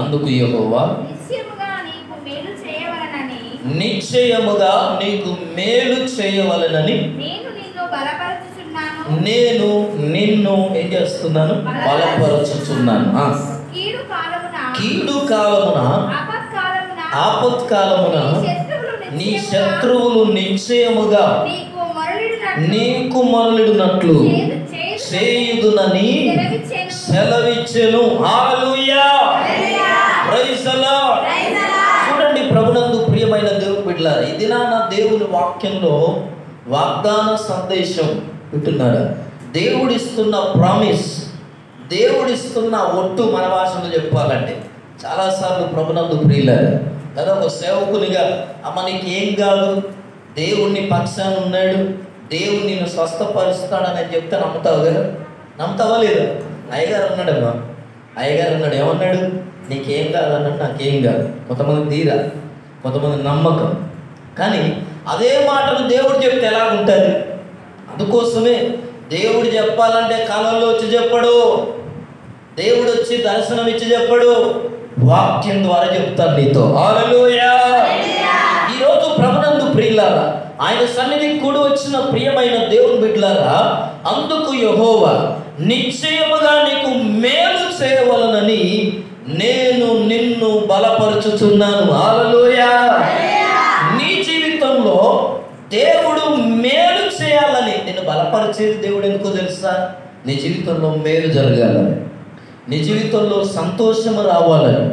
అందుకు యెహోవా నిశ్చయముగా నీకు మేలు చేయవలెనని నేను నిన్ను ఏం చేస్తున్నాను? బలపరచుచున్నాను. కీడు కాలమున ఆపత్కాలమున నీ శత్రువులు నిశ్చయముగా నీకు మరలిడినట్లు చేయుదునని సెలవిచ్చెను. హల్లెలూయా, ప్రైజ్ ది లార్డ్. చూడండి, ప్రభునందు ప్రియమైన దేవుని బిడ్డలారా, ఈ దినాన దేవుని వాక్యంలో వాగ్దాన సందేశం వింటున్నారా? దేవుడిస్తున్న ప్రామిస్, దేవుడిస్తున్న ఒట్టు, మన భాషలో చెప్పాలంటే చాలాసార్లు ప్రభునందు ప్రియులారా కదా, ఒక సేవకునిగా అమ్మ నీకు ఏం కాదు, దేవుణ్ణి పక్షాన ఉన్నాడు, దేవుడు నిన్ను స్వస్థపరుస్తాడని చెప్తే నమ్ముతావు కదా? నమ్ముతావా లేదా? అయ్యగారు అన్నాడమ్మా, అయ్యగారు అన్నాడు, ఏమన్నాడు? నీకేం కాదు అన్నాడు. నాకేం కాదు. కొంతమంది తీరా, కొంతమంది నమ్మకం. కానీ అదే మాటలు దేవుడు చెప్తే ఎలా ఉంటుంది? అందుకోసమే దేవుడు చెప్పాలంటే కళల్లో వచ్చి చెప్పడు, దేవుడు వచ్చి దర్శనం ఇచ్చి చెప్పడు, వాక్యం ద్వారా చెప్తాను నీతో. హల్లెలూయా. ఈరోజు ప్రభునందు ప్రియులారా, ఆయన సన్నిధికి కూడి వచ్చిన ప్రియమైన దేవుని బిడ్డలారా, అందుకు యెహోవా నిశ్చయముగా నీకు మేలు చేయవలనని నేను నిన్ను బలపరుచుచున్నాను. హల్లెలూయా. నీ జీవితంలో దేవుడు మేలు చేయాలని నిన్ను బలపరిచేది దేవుడు ఎందుకో తెలుసా? నీ జీవితంలో మేలు జరగాలని, నీ జీవితంలో సంతోషము రావాలని.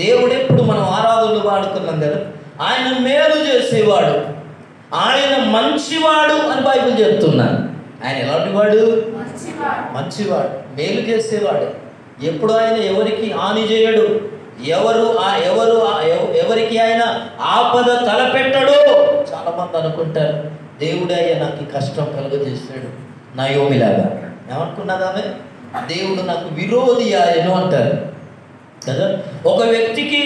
దేవుడు ఎప్పుడు మనం ఆరాధనలు వాడుకున్నాం కదా, ఆయన మేలు చేసేవాడు, ఆయన మంచివాడు అని బైబిల్ చెప్తున్నాను. ఆయన ఎలాంటి వాడు? మంచివాడు, మేలు చేసేవాడు. ఎప్పుడు ఆయన ఎవరికి హాని చేయడు, ఎవరికి ఆయన ఆపద తలపెట్టడు. చాలామంది అనుకుంటారు దేవుడే నాకు కష్టం కలుగజేశాడు, నయోమిలాగా. ఏమనుకున్నదామే? దేవుడు నాకు విరోధి ఆయను అంటారు కదా. ఒక వ్యక్తికి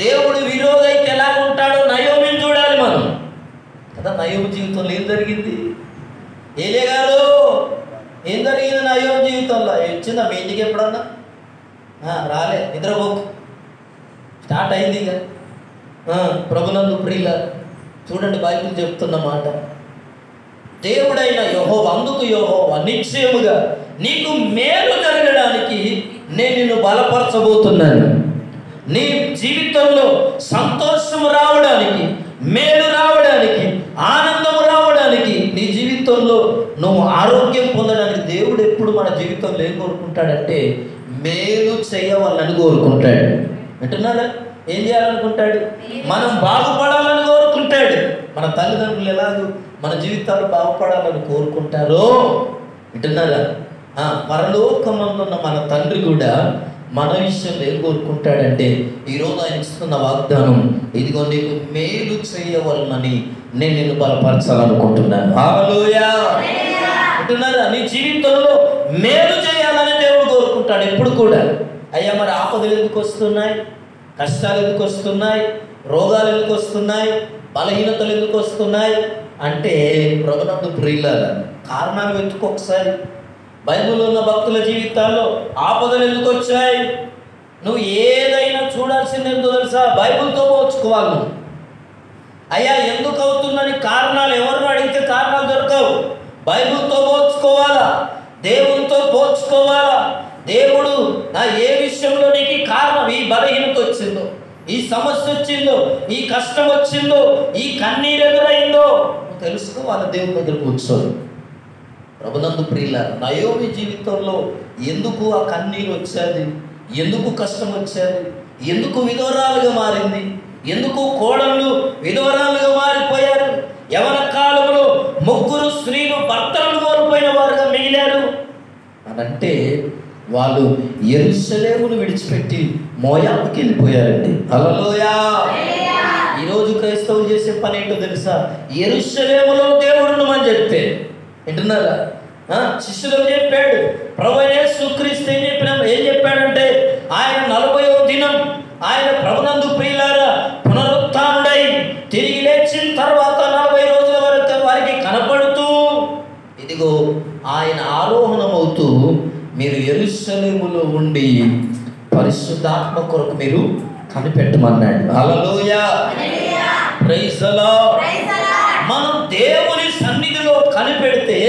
దేవుడు విరోధి అయితే ఎలా ఉంటాడో నయోమిని చూడాలి మనం కదా. నయోమి జీవితంలో ఏం జరిగింది? ఏలే గారు ఏం జరిగింది నయోమి జీవితంలో? వచ్చిందా మీ ఇంటికి ఎప్పుడన్నా? రాలే, నిద్రపోకు, స్టార్ట్ అయింది ఇక. ప్రభునందు ప్రియుల చూడండి, బైబిల్ చెప్తున్న మాట, దేవుడైన యెహోవా, అందుకు యెహోవా నిశ్చయముగా నీకు మేలు జరగడానికి నేను నిన్ను బలపరచబోతున్నాను. నీ జీవితంలో సంతోషం రావడానికి, మేలు రావడానికి, ఆనందం రావడానికి, నీ జీవితంలో నువ్వు ఆరోగ్యం పొందడానికి దేవుడు ఎప్పుడు మన జీవితంలో ఏం కోరుకుంటాడంటే మేలు చేయవాలని కోరుకుంటాడు. వింటున్నారా? ఏం చేయాలనుకుంటాడు? మనం బాగుపడాలని కోరుకుంటాడు. మన తల్లిదండ్రులు ఎలాగో మన జీవితాలు బాగుపడాలని కోరుకుంటారో, వింటున్నారా? పరలోకమందున్న మన తండ్రి కూడా మన విషయంలో ఏం కోరుకుంటాడంటే, ఈరోజు ఆయన ఇస్తున్న వాగ్దానం, ఇదిగో నీకు మేలు చేయవలనని నేను నిన్ను బలపరచాలనుకుంటున్నాను. హల్లెలూయా. వింటున్నారా? నీ జీవితంలో మేలు చేయాలని దేవుడు కోరుకుంటాడు ఎప్పుడు కూడా. అయ్యా మరి ఆపదలు ఎందుకు వస్తున్నాయి? కష్టాలు ఎందుకు వస్తున్నాయి? రోగాలు ఎందుకు వస్తున్నాయి? బలహీనతలు ఎందుకు వస్తున్నాయి అంటే, ప్రభునందు ప్రియులారా, కారణాలు వెతుకు ఒకసారి. బైబిల్లో ఉన్న భక్తుల జీవితాల్లో ఆపదలు ఎందుకు వచ్చాయి? నువ్వు ఏదైనా చూడాల్సింది ఎందుకు తెలుసా? బైబిల్తో పోల్చుకోవాలి నువ్వు. అయ్యా ఎందుకు అవుతుందని కారణాలు ఎవరిని అడిగితే కారణాలు దొరకవు. బైబిల్తో పోల్చుకోవాలా, దేవునితో పోల్చుకోవాలా. దేవుడు ఏ విషయంలో నీకు కారణం, ఈ బలహీనత వచ్చిందో, ఈ సమస్య వచ్చిందో, ఈ కష్టం వచ్చిందో, ఈ కన్నీరు ఎదురైందో నువ్వు తెలుసుకోవాలి. దేవుని దగ్గర కూర్చోరు. ప్రభునందు ప్రియులారా, నయోమి జీవితంలో ఎందుకు ఆ కన్నీరు వచ్చేది, ఎందుకు కష్టం వచ్చేది, ఎందుకు విధవరాలుగా మారింది, ఎందుకు కోడళ్ళు విధవరాలుగా మారిపోయారు, యవన కాలంలో 3 స్త్రీలు భర్తలను కోల్పోయిన వారుగా మిగిలారు అనంటే, వాళ్ళు యెరూషలేమును విడిచిపెట్టి మోయాబుకి వెళ్ళిపోయారండి. హల్లెలూయా. ఈరోజు క్రైస్తవులు చేసే పని ఏంటో తెలుసా? యెరూషలేములో దేవుడును అని చెప్తే వింటున్నారా? శిష్యులకు చెప్పాడు. ప్రభువైన యేసుక్రీస్తు ఏం చెప్పాడంటే, ఆయన 40వ దినం ఆయన ప్రభునందు ప్రియులారా పునరుత్థానుడై తిరిగి లేచిన తర్వాత 40 రోజుల వరకు వారికి కనపడుతూ, ఇదిగో ఆయన ఆరోహణమవుతూ మీరు యెరూషలేములో ఉండి పరిశుద్ధాత్మ కొరకు మీరు కనిపెట్టమన్నాడు. హల్లెలూయా, ప్రైజ్ ది లార్డ్. మనం దేవుని సన్నిధిలో కనిపెడితే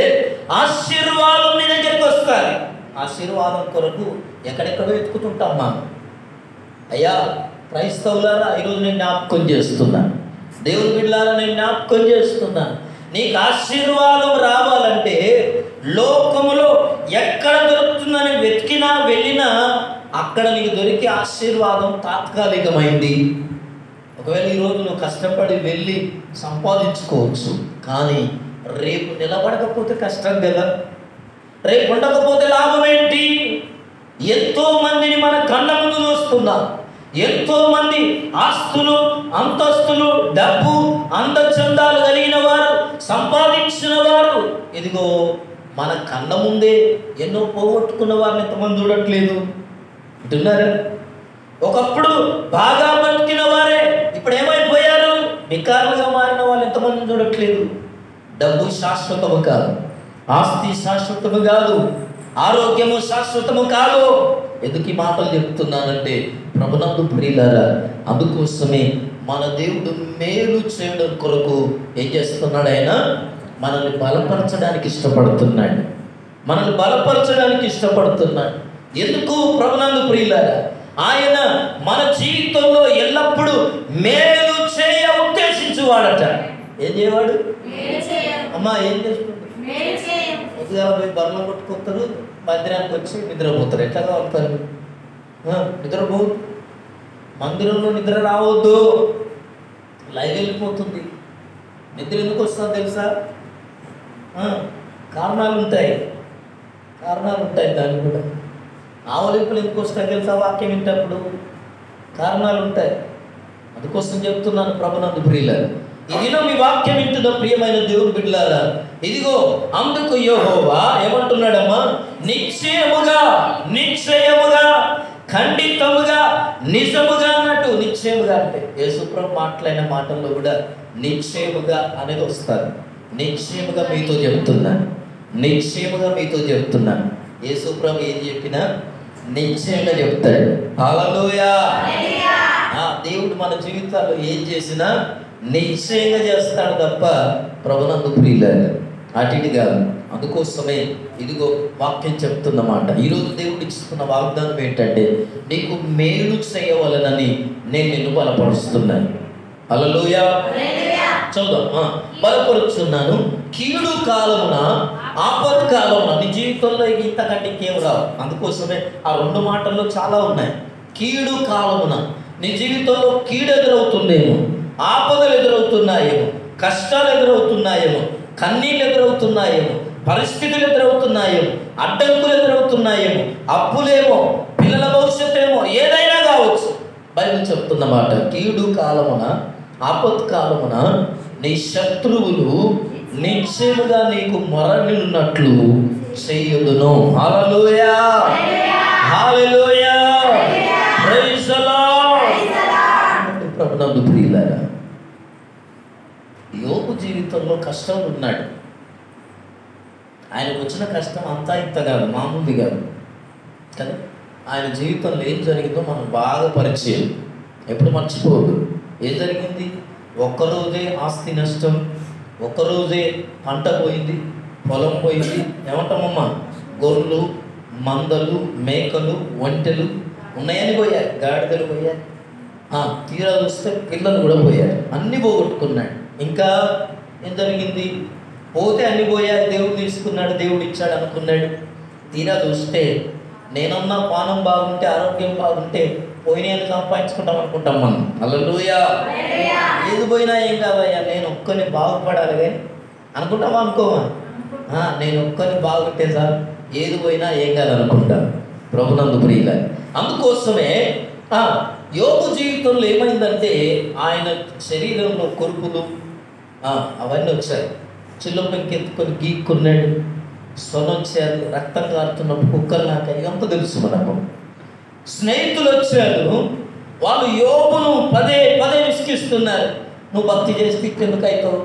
ఆశీర్వాదం నీ దగ్గరికి వస్తాయి. ఆశీర్వాదం కొరకు ఎక్కడెక్కడో వెతుకుతుంటాం మనం. అయ్యా క్రైస్తవులారా, ఈరోజు నేను జ్ఞాపకం చేస్తున్నాను, దేవుని బిడ్డలారా నేను జ్ఞాపకం చేస్తున్నాను, నీకు ఆశీర్వాదం రావాలంటే లోకములో ఎక్కడ దొరుకుతుందని వెతికినా వెళ్ళినా అక్కడ నీకు దొరికే ఆశీర్వాదం తాత్కాలికమైంది. ఒకవేళ ఈరోజు నువ్వు కష్టపడి వెళ్ళి సంపాదించుకోవచ్చు, కానీ రేపు నిలబడకపోతే కష్టం కదా, రేపు ఉండకపోతే లాభం ఏంటి? ఎంతో మందిని మన కళ్ళ ముందు చూస్తున్నాం. ఎంతో మంది ఆస్తులు, అంతస్తులు, డబ్బు, అందచందాలు కలిగిన వారు, సంపాదించిన వారు, ఇదిగో మన కళ్ళ ముందే ఎన్నో పోగొట్టుకున్న వారిని ఎంతమంది చూడట్లేదు అంటున్నారు. ఒకప్పుడు బాగా బతికిన వారే ఇప్పుడు ఏమైపోయారు? వికారులుగా మారిన వాళ్ళు ఎంతమంది చూడట్లేదు. డబ్బు శాశ్వతము కాదు, ఆస్తి శాశ్వతము కాదు, ఆరోగ్యము శాశ్వతము కాదు. ఎందుకు ఈ మాటలు చెప్తున్నానంటే ప్రభునందు ప్రియులారా, అందుకోసమే మన దేవుడు మేలు చేయడం కొరకు ఏం చేస్తున్నాడు? ఆయన మనల్ని బలపరచడానికి ఇష్టపడుతున్నాడు, మనల్ని బలపరచడానికి ఇష్టపడుతున్నాడు. ఎందుకు ప్రభునందు ప్రియులారా? ఆయన మన జీవితంలో ఎల్లప్పుడూ మేలు చేయ ఉద్దేశించువాడట. ఏం చేయవాడు? అమ్మా ఏం చేస్తుంది? కొద్దిగా పోయి బర్రెలు కొట్టుకుంటారు, మందిరానికి వచ్చి నిద్రపోతారు. ఎట్లాగా వస్తారు? నిద్రపో, మందిరంలో నిద్ర రావద్దు, లైవ్ వెళ్ళిపోతుంది. నిద్ర ఎందుకు వస్తుందో తెలుసా? కారణాలు ఉంటాయి, కారణాలు ఉంటాయి. దానికి కూడా ఆవలింపులు ఎందుకు వస్తాయి తెలుసా? వాక్యం వింటప్పుడు కారణాలు ఉంటాయి. అందుకోసం చెప్తున్నాను ప్రభునందు ప్రియులారా, ఈ దినం మీ వాక్యం వింటున్న ప్రియమైన దేవుని బిడ్డలారా, ఇదిగో అందుకు యెహోవా ఏమంటున్నాడమ్మా? నిశ్చయముగా, నిశ్చయముగా, ఖండితముగా, నిజముగా అన్నట్టు. నిశ్చయముగా అంటే యేసుప్రభు మాట్లాడిన మాటల్లో కూడా నిశ్చయముగా అనేది వస్తారు. నిశ్చయముగా మీతో చెప్తున్నాను, నిశ్చయముగా మీతో చెప్తున్నాను. యేసుప్రభు ఏం చెప్పినా నిశ్చయంగా చెప్తాడు. హల్లెలూయా. దేవుడు మన జీవితాల్లో ఏం చేసినా నిశ్చయంగా చేస్తాడు తప్ప ప్రభునందు ప్రియులారా అటు కాదు. అందుకోసమే ఇదిగో వాక్యం చెప్తున్నమాట. ఈరోజు దేవుడు ఇస్తున్న వాగ్దానం ఏంటంటే, నీకు మేలు చేయవలనని నేను నిన్ను బలపరుస్తున్నాను. హల్లెలూయా. చదువు. బలపరుచున్నాను, కీడు కాలమున, ఆపత్కాలమున. నీ జీవితంలో ఇంతకంటే ఇంకేం రావు. అందుకోసమే ఆ రెండు మాటల్లో చాలా ఉన్నాయి. కీడు కాలమున నీ జీవితంలో కీడు ఎదురవుతుందేమో, ఆపదలు ఎదురవుతున్నాయేమో, కష్టాలు ఎదురవుతున్నాయేమో, కన్నీళ్ళు ఎదురవుతున్నాయేమో, పరిస్థితులు ఎదురవుతున్నాయేమో, అడ్డంకులు ఎదురవుతున్నాయేమో, అప్పులేమో, పిల్లల భవిష్యత్తు ఏమో, ఏదైనా కావచ్చు. బైబిల్ చెప్తున్నమాట, కీడు కాలమున, ఆపత్కాలమున నీ శత్రువులు నిశ్చయముగా నీకు మొరనిల్లున్నట్లు చేయుదును. హల్లెలూయా, హల్లెలూయా, ప్రైజ్ ది లార్డ్. ప్రభునందు ప్రియులారా, యోబు జీవితంలో కష్టం ఉన్నాడు. ఆయనకు వచ్చిన కష్టం అంతా ఇంత కాదు, మామూలుది కాదు కదా. ఆయన జీవితంలో ఏం జరిగిందో మనం బాగా పరిచయం, ఎప్పుడు మర్చిపోదు. ఏం జరిగింది? ఒక్కరోజే ఆస్తి నష్టం, ఒక్కరోజే పంట పోయింది, పొలం పోయింది. ఏమంటామమ్మా? గొర్రెలు, మందలు, మేకలు, ఒంటెలు ఉన్నాయని పోయారు, గాడిదలు పోయారు. తీరా చూస్తే పిల్లలు కూడా పోయారు, అన్నీ పోగొట్టుకున్నాడు. ఇంకా ఏం జరిగింది? పోతే అన్ని పోయారు, దేవుడు తీసుకున్నాడు, దేవుడు ఇచ్చాడు అనుకున్నాడు. తీరా చూస్తే నేనున్న పానం బాగుంటే, ఆరోగ్యం బాగుంటే పోయినాయని సంపాదించుకుంటాం అనుకుంటాం మనం. హల్లెలూయా. ఏది పోయినా ఏం కాదయ్యా, నేను ఒక్కరిని బాగుపడాలి కానీ అనుకుంటామా? అనుకోమా? నేను ఒక్కరిని బాగుంటే సార్, ఏది పోయినా ఏం కాదనుకుంటా. ప్రభునందు ప్రియుల. అందుకోసమే యోబు జీవితంలో ఏమైందంటే, ఆయన శరీరంలో కొరుకులు అవన్నీ వచ్చాయి. చిల్లపెంకి ఎత్తుకొని గీక్కున్నాడు, స్వరం వచ్చారు, రక్తం కారుతున్నప్పుడు కుక్కలు నాకు ఇదంతా తెలుసు మనకు. స్నేహితులు వచ్చారు, వాళ్ళు యోబును పదే పదే విసిగిస్తున్నారు. నువ్వు భక్తి చేస్తే ఇట్లెందుకు అవుతావు,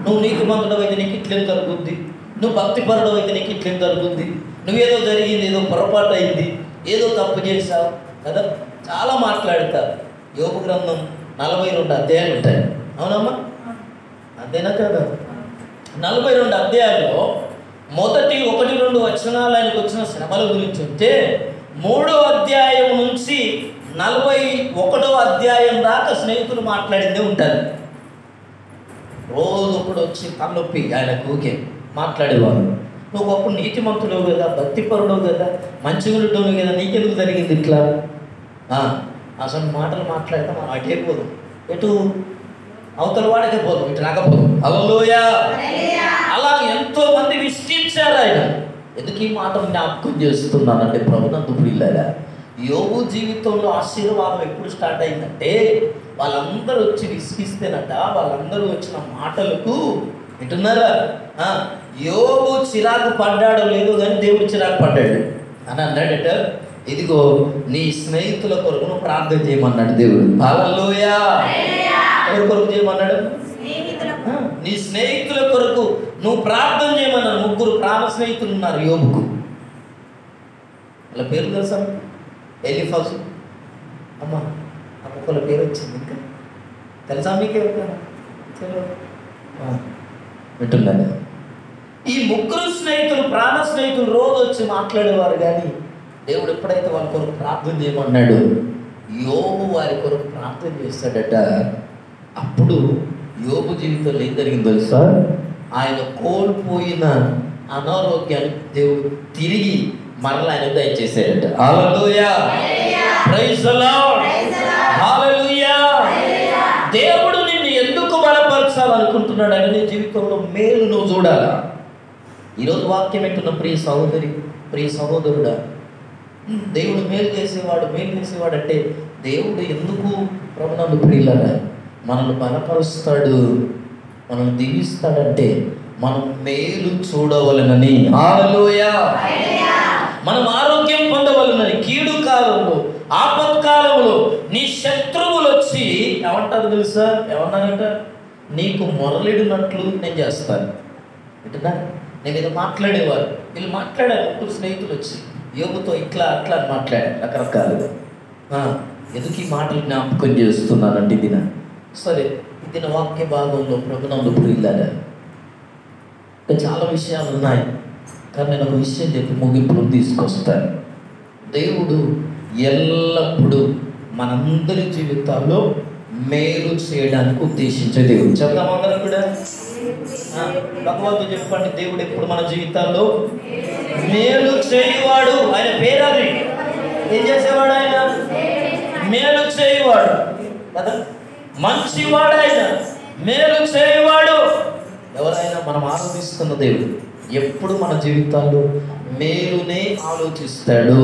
నువ్వు నీకు మందుడు అయితే నీకు ఇట్లేం జరుగుద్ది, నువ్వు భక్తి పరుడు అయితే నీకు ఇట్లేం జరుగుద్ది, నువ్వేదో జరిగింది, ఏదో పొరపాటు అయింది, ఏదో తప్పు చేశావు, కదా, చాలా మాట్లాడతారు. యోబు గ్రంథం 42 అధ్యాయాలు ఉంటాయి. అవునమ్మా, అంతేనా కదా? 42 అధ్యాయాల్లో మొదటి 1-2 వచనాలు ఆయనకు వచ్చిన శ్రమల గురించి ఉంటే 3వ అధ్యాయం నుంచి 41వ అధ్యాయం దాకా స్నేహితులు మాట్లాడిందే ఉంటుంది. రోజు ఒకడు వచ్చి తలనొప్పి ఆయనకు ఊకే మాట్లాడేవారు. నువ్వు ఒకప్పుడు నీతిమంతుడు కదా, భక్తిపరుడు కదా, మంచిగా ఉండటం కదా, నీకెందుకు జరిగింది ఇట్లా? అసలు మాటలు మాట్లాడితే మనం అటే పోదు, ఎటు అవతల వాడికే పోదు, ఇటు రాకపోదు. హల్లెలూయా. అలా ఎంతో మంది విసిగించారు ఆయన. ఎందుకు ఈ మాటలు జ్ఞాపకం చేస్తున్నానంటే ప్రభునందు ప్రియులారా, యోబు జీవితంలో ఆశీర్వాదం ఎప్పుడు స్టార్ట్ అయిందంటే వాళ్ళందరూ వచ్చి విసిగిస్తేనట, వాళ్ళందరూ వచ్చిన మాటలకు వింటున్నారా, యోబు చిరాకు పడ్డాడో లేదో కానీ దేవుడు చిరాకు పడ్డాడు అని అన్నాడట. ఇదిగో నీ స్నేహితుల కొరకు నువ్వు ప్రార్థన చేయమన్నాడు దేవుడు. హల్లెలూయా. ఎవరి కొరకు చేయమన్నాడు? నీ స్నేహితుల కొరకు నువ్వు ప్రార్థన చేయమన్నాడు. 3 ప్రాణ స్నేహితులు ఉన్నారు యోబుకు. వాళ్ళ పేరు తెలుసా? ఎలిఫజు. అమ్మ ఒక్కొక్కళ్ళ పేరు వచ్చింది. ఇంకా తెలుసా మీకు? ఎవరికైనా వింటున్నాను. ఈ 3 స్నేహితులు, ప్రాణ స్నేహితులు రోజు వచ్చి మాట్లాడేవారు. కానీ దేవుడు ఎప్పుడైతే వాళ్ళ కొరకు ప్రార్థన చేయమన్నాడు, యోబు వారి కొరకు ప్రార్థన చేస్తాడట. అప్పుడు యోబు జీవితంలో ఏం జరిగిందో తెలుసా? ఆయన కోల్పోయిన అనారోగ్యాన్ని దేవుడు తిరిగి మరలా ఆయన దయచేసాడట. Hallelujah. Praise the lord. Hallelujah. దేవుడు నిన్ను ఎందుకు బలపరచాలనుకుంటున్నాడు అంటే నీ జీవితంలో మేలు నువ్వు చూడాలా. ఈరోజు వాక్యం ఏంటున్న ప్రియ సహోదరి, ప్రియ సహోదరుడా, దేవుడు మేలు చేసేవాడు అంటే దేవుడు ఎందుకు ప్రభునందు ప్రియులారా మనల్ని బలపరుస్తాడు, మనల్ని దీవిస్తాడంటే మనం మేలు చూడవలనని. హల్లెలూయా. మనం ఆరోగ్యం పొందవలనని. కీడు కాలంలో, ఆపత్కాలంలో నీ శత్రువులు వచ్చి ఏమంటారు తెలుసా? ఏమన్నారంట? నీకు మొరలిడినట్లు నేను చేస్తాను. వింటున్నా? నేను ఏదో మాట్లాడేవారు, వీళ్ళు మాట్లాడారు. 3 స్నేహితులు వచ్చి యోగుతో ఇట్లా అట్లా అని మాట్లాడారు రకరకాలుగా. ఎందుకు ఈ మాటలు జ్ఞాపకం చేస్తున్నానంటే ఇది సరే, ఇది నా వాక్య భాగంలో ప్రభునందు ప్రియులారా ఇంకా చాలా విషయాలు ఉన్నాయి. కానీ నేను ఒక విషయం చెప్పి ముగింపులు తీసుకొస్తాను. దేవుడు ఎల్లప్పుడూ మనందరి జీవితాల్లో మేలు చేయడానికి ఉద్దేశించే దేవుడు. చెప్తాం అందరం కూడా. భగవంతుడు చెప్పండి, దేవుడు ఎప్పుడు మన జీవితాల్లో మేలు చేయవాడు. ఆయన పేరు అది. ఏం చేసేవాడు ఆయన? మేలు చేయవాడు కదా, మంచివాడు ఆయన, మేలు చేయవాడు. ఎవరైనా మనం ఆరాధిస్తున్న దేవుడు ఎప్పుడు మన జీవితాల్లో మేలునే ఆలోచిస్తాడు.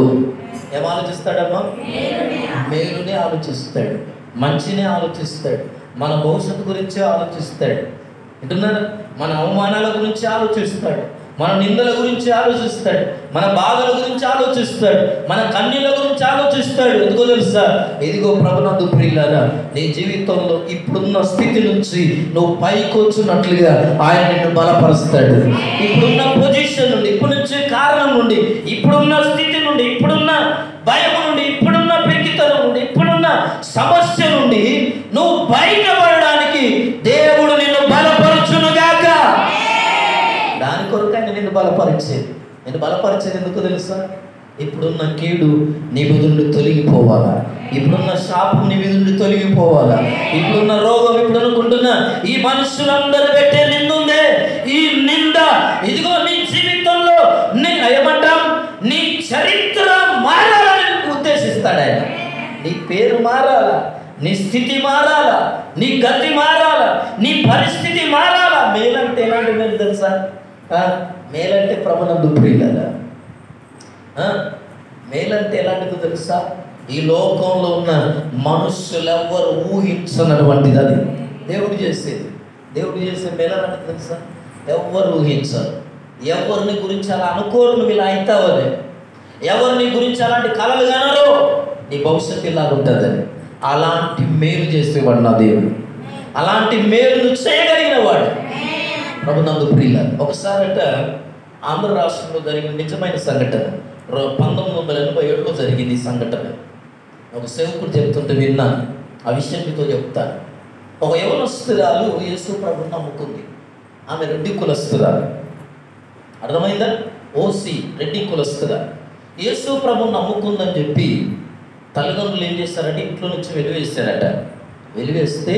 ఏం ఆలోచిస్తాడమ్మా? మేలునే ఆలోచిస్తాడు, మంచినే ఆలోచిస్తాడు, మన భవిష్యత్తు గురించి ఆలోచిస్తాడు. వింటున్నారా? మన అవమానాల గురించి ఆలోచిస్తాడు, మన నిందల గురించి ఆలోచిస్తాడు, మన బాధల గురించి ఆలోచిస్తాడు, మన కన్నీళ్ళ గురించి ఆలోచిస్తాడు. ఎందుకో తెలుసా? ఇదిగో ప్రభునందు ప్రియులారా, నీ జీవితంలో ఇప్పుడున్న స్థితి నుంచి నువ్వు పైకి వచ్చినట్లుగా ఆయన నిన్ను బలపరుస్తాడు. ఇప్పుడున్న పొజిషన్ నుండి, ఇప్పటి నుంచి కారణం నుండి, ఇప్పుడున్న స్థితి నుండి, ఇప్పుడున్న భయం నుండి, ఇప్పుడున్న పెరిగితనం నుండి, ఇప్పుడున్న సమస్య నుండి నువ్వు బయటపడడానికి దేవుడు నిన్ను బలపరచునుగాక. దాని కొరకు ఆయన నిన్ను బలపరిచేది. నేను బలపరిచేది ఎందుకు తెలుసా? ఇప్పుడున్న కీడు నీ మీద నుండి తొలగిపోవాలా, ఇప్పుడున్న శాపం నీ మీద నుండి తొలగిపోవాలా, ఇప్పుడున్న రోగం, ఇప్పుడు అనుకుంటున్నా ఈ మనుషులందరూ పెట్టే నిందుందే, ఈ నింద ఇదిగో నీ జీవితంలో ఏమంటాం, నీ చరిత్ర మారాలని ఉద్దేశిస్తాడు ఆయన. నీ పేరు మారాలా, నీ స్థితి మారాలా, నీ గతి మారాలా, నీ పరిస్థితి మారాలా. మేలంటే ఎలాంటి మేలు తెలుసా? మేలంటే ప్రభునందు ప్రియులారా, మేలంటే ఎలాంటిదో తెలుసా? ఈ లోకంలో ఉన్న మనుషులెవ్వరు ఊహించనటువంటిది అది దేవుడు చేసేది. దేవుడు చేసే మేలంటే తెలుసా? ఎవ్వరు ఊహించరు. ఎవరిని గురించి అలా అనుకోరు, నువ్వు ఇలా అవుతావని. ఎవరిని గురించి అలాంటి కలలు కనరు, నీ భవిష్యత్తు ఇలా ఉంటుందని. అలాంటి మేలు చేసేవాడు నా దేవుడు. అలాంటి మేలును చేయగలిగిన వాడు ప్రభునందు ప్రియులారా. ఒకసారట ఆంధ్ర రాష్ట్రంలో జరిగిన నిజమైన సంఘటన. 1987లో జరిగింది ఈ సంఘటన. ఒక సేవకుడు చెప్తుంటే విన్నాను, ఆ విషయం మీతో చెప్తాను. ఒక యవనస్తురాలు యేసు ప్రభువుని నమ్ముకుంది. ఆమె రెడ్డి కులస్తురాలు, అర్థమైందా? ఓసి రెడ్డి కులస్తురాలు. యేసు ప్రభువుని నమ్ముకుందని చెప్పి తల్లిదండ్రులు ఏం చేశారంటే ఇంట్లో నుంచి వెలివేశారట. వెలివేస్తే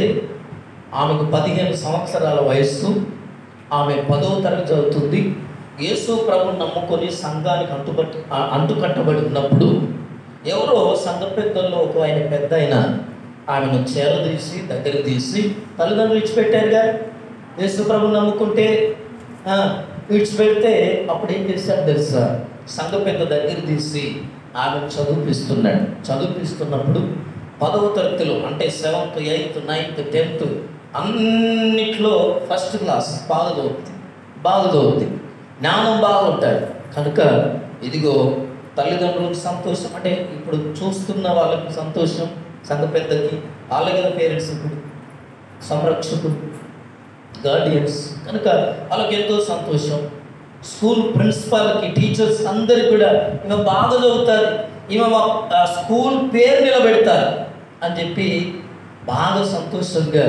ఆమెకు 15 సంవత్సరాల వయస్సు, ఆమె 10వ తరగతి చదువుతుంది. యేసు ప్రభువుని నమ్ముకొని సంఘానికి అంటుకట్టబడి ఉన్నప్పుడు ఎవరో సంఘ పెద్దల్లో ఒక ఆయన పెద్ద ఆయన ఆమెను చేరదీసి దగ్గర తీసి, తల్లిదండ్రులు విడిచిపెట్టారుగా యేసు ప్రభువుని నమ్ముకుంటే విడిచిపెడితే అప్పుడు ఏం చేశాడు తెలుసా? సంఘ పెద్ద దగ్గర తీసి ఆమెను చదివిపిస్తున్నాడు. చదివిపిస్తున్నప్పుడు 10వ తరగతిలో అంటే 7th, 8th, 9th, 10th అన్నిట్లో ఫస్ట్ క్లాస్ బాగా చదువుతుంది, జ్ఞానం బాగుంటాడు కనుక ఇదిగో తల్లిదండ్రులకు సంతోషం. అంటే ఇప్పుడు చూస్తున్న వాళ్ళకి సంతోషం, సంఘ పెద్దకి, వాళ్ళ పేరెంట్స్, ఇప్పుడు సంరక్షకుడు, గార్డియన్స్ కనుక వాళ్ళకి ఎంతో సంతోషం. స్కూల్ ప్రిన్సిపాల్కి, టీచర్స్ అందరికి కూడా ఈమె బాగా చదువుతారు, ఈమె స్కూల్ పేరు నిలబెడతారు అని చెప్పి బాగా సంతోషంగా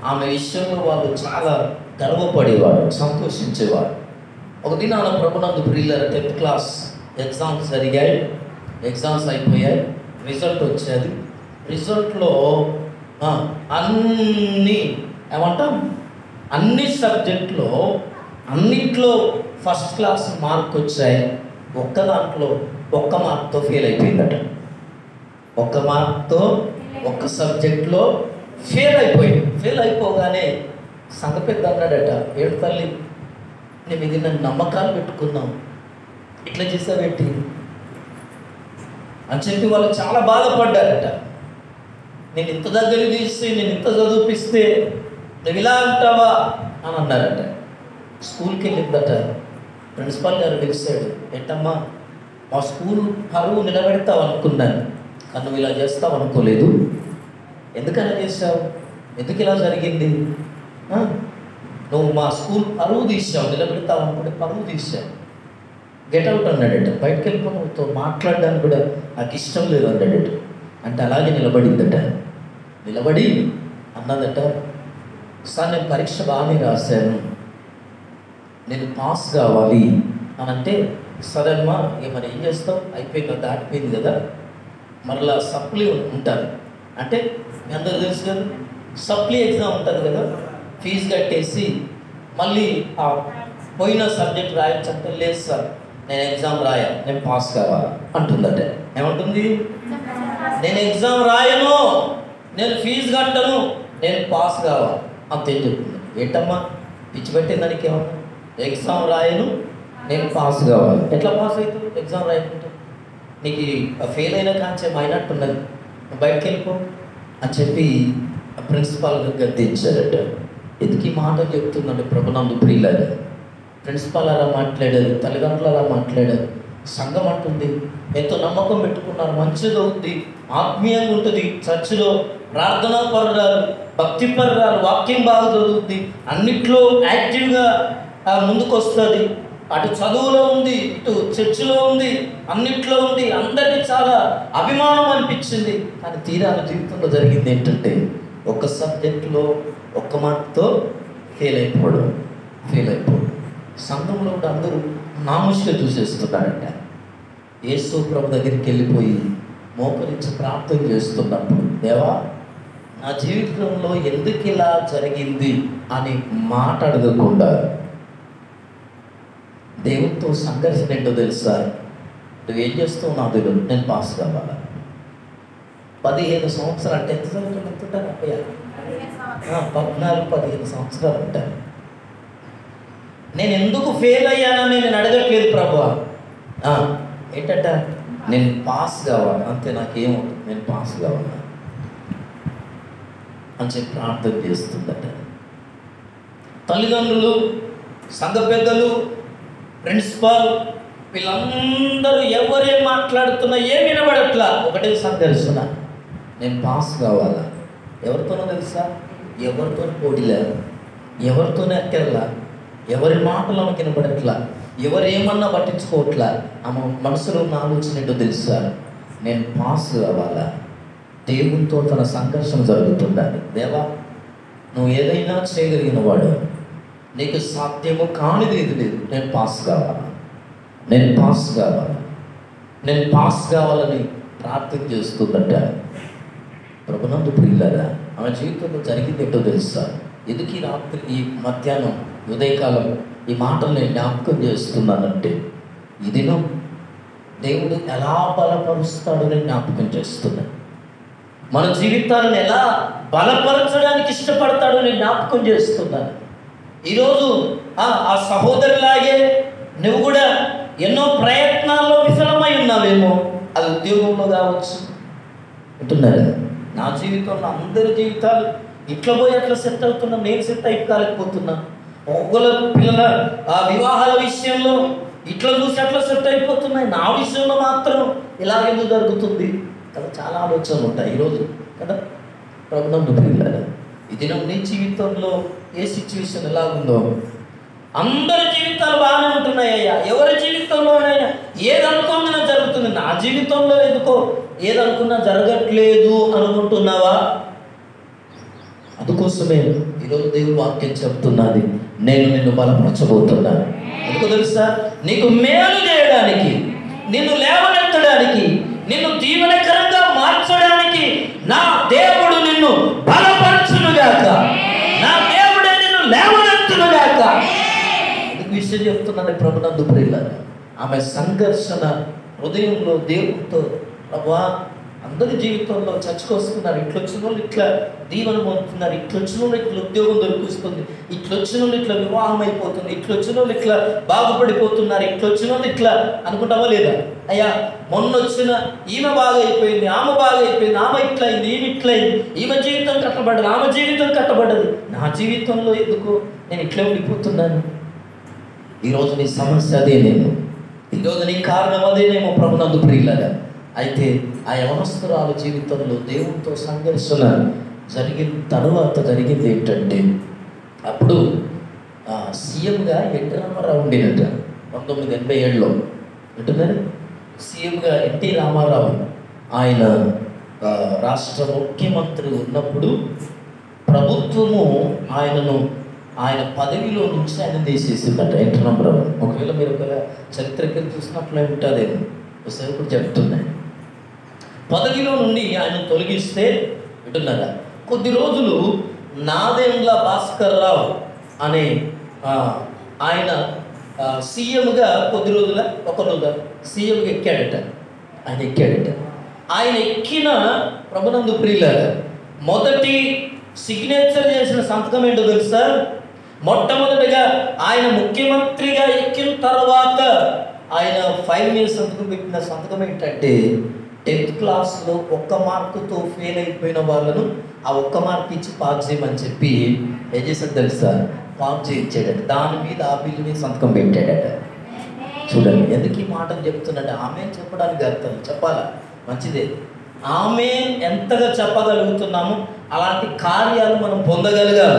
ఆమె విషయంలో వాళ్ళు చాలా గర్వపడేవారు, సంతోషించేవారు. ఒక దినాన ప్రభునందు ప్రియులారా 10th క్లాస్ ఎగ్జామ్స్ జరిగాయి. ఎగ్జామ్స్ అయిపోయాయి, రిజల్ట్ వచ్చేది. రిజల్ట్లో అన్ని సబ్జెక్ట్లో అన్నిట్లో ఫస్ట్ క్లాస్ మార్క్ వచ్చాయి. ఒక్క దాంట్లో ఒక్క మార్క్తో ఫెయిల్ అయిపోయిందట. ఒక్క మార్క్తో ఒక్క సబ్జెక్ట్లో ఫెయిల్ అయిపోయింది. ఫెయిల్ అయిపోగానే సంఘ పెద్ద అన్నాడట, ఏడు తల్లి నేను ఇది నన్ను నమ్మకాలు పెట్టుకున్నాం, ఇట్లా చేసావేంటి అని చెప్పి వాళ్ళు చాలా బాధపడ్డారట. నేను ఇంత దగ్గర తీసి నేను ఇంత చదివిపిస్తే నువ్వు ఇలా అంటావా అని అన్నారట. స్కూల్కి వెళ్ళిందట. ప్రిన్సిపాల్ గారు పిలిచాడు, ఏంటమ్మా మా స్కూల్ పరువు నిలబెడతావు అనుకున్నాను, కానీ నువ్వు ఇలా చేస్తావు అనుకోలేదు, ఎందుకలా చేసావు, ఎందుకు ఇలా జరిగింది, నువ్వు మా స్కూల్ పరువు తీసావు, నిలబెడతావు అనుకుంటే పరువు తీసావు, గెట్అవుట్ అన్నాడట. బయటకు వెళ్ళిపోతే మాట్లాడడానికి కూడా నాకు ఇష్టం లేదు అన్నాడట. అంటే అలాగే నిలబడిందట. నిలబడి అన్నదట, సార్ నేను పరీక్ష బాగానే రాశాను, నేను పాస్ కావాలి అని అంటే, సరే అమ్మా ఇక మరి ఏం చేస్తావు, అయిపోయింది కదా, దాటిపోయింది కదా, మరలా సప్లీ ఉంటారు అంటే మీ అందరూ తెలుసు కదా, సప్లీ ఎగ్జామ్ ఉంటుంది కదా, ఫీజు కట్టేసి మళ్ళీ ఆ పోయిన సబ్జెక్ట్ రాయొచ్చు అంటే, లేదు సార్ నేను ఎగ్జామ్ రాయను, నేను పాస్ కావాలి అంటుందట. ఏమంటుంది? నేను ఎగ్జామ్ రాయను, నేను ఫీజు కట్టను, నేను పాస్ కావాలి అంతేం చెప్తుంది. ఏంటమ్మా పిచ్చి పెట్టింది దానికి? ఏమన్నా ఎగ్జామ్ రాయను, నేను పాస్ కావాలి, ఎట్లా పాస్ అవుతావు ఎగ్జామ్ రాయకుంటే? నీకు ఫెయిల్ అయినా కాంచేం అయినట్టున్నది, బయటకు వెళ్ళిపో అని చెప్పి ప్రిన్సిపాల్ గద్దించారట. ఎందుకు ఈ మాట చెప్తుందంటే ప్రభునందు ప్రియులారా, ప్రిన్సిపాల్ అలా మాట్లాడారు, తల్లిదండ్రులు అలా మాట్లాడారు, సంఘం అంటుంది ఎంతో నమ్మకం పెట్టుకున్నారు, మంచిగా ఉంది, ఆత్మీయంగా ఉంటుంది, చర్చిలో ప్రార్థనా పరురాలు, భక్తి పరురాలు, వాక్యం బాగా చదువుతుంది, అన్నిట్లో యాక్టివ్గా ముందుకు వస్తుంది, అటు చదువులో ఉంది, ఇటు చర్చిలో ఉంది, అన్నిట్లో ఉంది, అందరికీ చాలా అభిమానం అనిపించింది. కానీ తీరా జీవితంలో జరిగింది ఏంటంటే, ఒక్క సబ్జెక్టులో ఒక్క మార్క్తో ఫెయిల్ అయిపోవడం. సంఘంలో కూడా అందరూ నామోషిగా చూసేస్తున్నారంట. యేసు ప్రభు దగ్గరికి వెళ్ళిపోయి మోకరించి ప్రార్థన చేస్తున్నప్పుడు, దేవా నా జీవితంలో ఎందుకు ఇలా జరిగింది అని మాట్లాడకుండా దేవునితో సంఘర్షణ ఏంటో తెలుసా? నువ్వేం చేస్తావు నాకు తెలియదు, నేను పాస్ కావాలా. 15 సంవత్సరాలు 10th చదువుతున్న ఎంతుంటారు? 14-15 సంవత్సరాలు ఉంటారు. నేను ఎందుకు ఫెయిల్ అయ్యానని నేను అడగట్లేదు ప్రభువా, ఏంటంట నేను పాస్ కావాలి అంతే, నాకేమవుతుంది, నేను పాస్ కావాలా అని చెప్పి ప్రార్థన చేస్తుందట. తల్లిదండ్రులు, సంఘ పెద్దలు, ప్రిన్సిపాల్ వీళ్ళందరూ ఎవరేం మాట్లాడుతున్నా ఏం వినబడట్లా, ఒకటే సంఘర్షణ, నేను పాస్ కావాలా. ఎవరితోనో తెలుసా? ఎవరితో పోటీలే, ఎవరితోనే అక్కర్లా, ఎవరి మాటలు ఆమె వినబడట్లా, ఎవరేమన్నా పట్టించుకోవట్లా. ఆమె మనసులో ఉన్న ఆలోచన ఏంటో తెలుసా? నేను పాస్ కావాలా, దేవునితో తన సంఘర్షణ జరుగుతుందని. దేవా, నువ్వు ఏదైనా చేయగలిగిన వాడు, నీకు సాధ్యము కానిది ఏది లేదు. నేను పాస్ కావాలి, నేను పాస్ కావాలి, నేను పాస్ కావాలని ప్రార్థన చేస్తుందట. ప్రభునందు ప్రియులారా, ఆమె జీవితంలో జరిగింది ఏంటో తెలుసా? ఎందుకు ఈ రాత్రి, ఈ మధ్యాహ్నం, ఉదయకాలం ఈ మాటలు నేను జ్ఞాపకం చేస్తున్నానంటే, ఈ దినం దేవుడు ఎలా బలపరుస్తాడో నేను జ్ఞాపకం చేస్తున్నాను. మన జీవితాలను ఎలా బలపరచడానికి ఇష్టపడతాడో నేను జ్ఞాపకం చేస్తున్నాను. ఈరోజు ఆ సహోదరులాగే నువ్వు కూడా ఎన్నో ప్రయత్నాల్లో విఫలమై ఉన్నావేమో. అది ఉద్యోగంలో కావచ్చు. అంటున్నారు, నా జీవితంలో అందరి జీవితాలు ఇట్లా పోయి అట్లా సెట్ అవుతున్నాం, నేను సెట్ అయిపోలేకపోతున్నా. ఒక్కల పిల్లల ఆ వివాహాల విషయంలో ఇట్లా చూసి అట్లా సెట్ అయిపోతున్నాయి, నా విషయంలో మాత్రం ఇలాగెందుకు జరుగుతుంది కదా. చాలా ఆలోచనలు ఉంటాయి ఈరోజు కదా. ప్రభునందు ప్రియులారా, ఈ దినం నీ జీవితంలో ఏ సిచ్యువేషన్ ఎలాగుందో, అందరి జీవితాలు బాగానే ఉంటున్నాయ్యా. ఎవరి జీవితంలోనైనా ఏదనుకున్నా జరుగుతుంది, నా జీవితంలో ఎందుకో ఏదనుకున్నా జరగట్లేదు అనుకుంటున్నావా? అందుకోసమే ఈరోజు దేవుడు వాక్యం చెప్తున్నది, నేను నిన్ను బలపరచబోతున్నాను. ఎందుకో తెలుసా? నీకు మేలు చేయడానికి, నిన్ను లేవనెత్తడానికి, నిన్ను దీవెనకరంగా మార్చడానికి నా దేవుడు నిన్ను బలపరచునుగాక, నా దేవుడే నిన్ను లేవనెత్తునుగాక. ఎందుకు విషయం చెప్తున్నాను ప్రభునందు ప్రియులారా? ఆమె సంఘర్షణ హృదయంలో దేవుడితో, ప్రభువా, అందరి జీవితంలో చర్చకు వస్తున్నారు, ఇట్లా వచ్చిన వాళ్ళు ఇట్లా దీవెన పొందుతున్నారు, ఇట్లా వచ్చిన వాళ్ళు ఇట్లా ఉద్యోగం దొరికిస్తుంది, ఇట్లా వచ్చిన వాళ్ళు ఇట్లా వివాహం అయిపోతుంది, ఇట్లా వచ్చిన వాళ్ళు ఇట్లా బాగుపడిపోతున్నారు, ఇట్లా వచ్చిన వాళ్ళు ఇట్లా అనుకుంటావా లేదా? అయ్యా, మొన్న వచ్చిన ఈమె బాగా అయిపోయింది, ఆమె బాగా అయిపోయింది, ఆమె ఇట్లా అయింది, ఈమె ఇట్లా అయింది, ఈమె జీవితం కట్టబడ్డది, ఆమె జీవితం కట్టబడ్డది, నా జీవితంలో ఎందుకు నేను ఇట్లా ఉండిపోతున్నాను? ఈరోజు నీ సమస్య అదేనేమో, ఈరోజు నీ కారణం అదేనేమో ప్రభునందు ప్రియులారా. అయితే ఆ యవనస్తురాలు జీవితంలో దేవునితో సంఘర్షణ జరిగిన తర్వాత జరిగింది ఏంటంటే, అప్పుడు సీఎంగా ఎన్టీ రామారావు ఉండినట్ట 1987లో. అంటున్నారు, సీఎంగా ఎన్టీ రామారావు ఆయన రాష్ట్ర ముఖ్యమంత్రి ఉన్నప్పుడు ప్రభుత్వము ఆయన పదవిలో నుంచి ఆయన తీసేసిందట ఎన్టీ రామారావు. ఒకవేళ మీరు ఒక చరిత్రకి చూసినట్లే ఉంటుందేమో, సేవకుడు చెప్తున్నాయి. పదవిలో నుండి ఆయన తొలగిస్తే వింటున్నారా, కొద్ది రోజులు నాదెండ్ల భాస్కర్ రావు అనే ఆయన సీఎంగా కొద్ది రోజుల ఒక రోజు సీఎంగా ఎక్కాడట. ఆయన ఎక్కిన ప్రభునందు ప్రియులారా, మొదటి సిగ్నేచర్ చేసిన సంతకం ఏంటో తెలుసా? మొట్టమొదటిగా ఆయన ముఖ్యమంత్రిగా ఎక్కిన తర్వాత ఆయన ఫైల్ మీద సంతకం పెట్టిన సంతకం ఏంటంటే, 10th క్లాస్లో 1 మార్కుతో ఫెయిల్ అయిపోయిన వాళ్ళను ఆ 1 మార్క్ ఇచ్చి పాస్ చేయమని చెప్పి ఏం చేశాడు తెలుసా? పాస్ చేయించాడట. దాని మీద ఆ బిల్లు మీద సంతకం పెట్టాడట. చూడండి, ఎందుకు ఈ మాటలు చెప్తున్నాడు? ఆమె చెప్పడానికి అర్థం చెప్పాలా? మంచిదే. ఆమె ఎంతగా చెప్పగలుగుతున్నామో అలాంటి కార్యాలు మనం పొందగలగాల,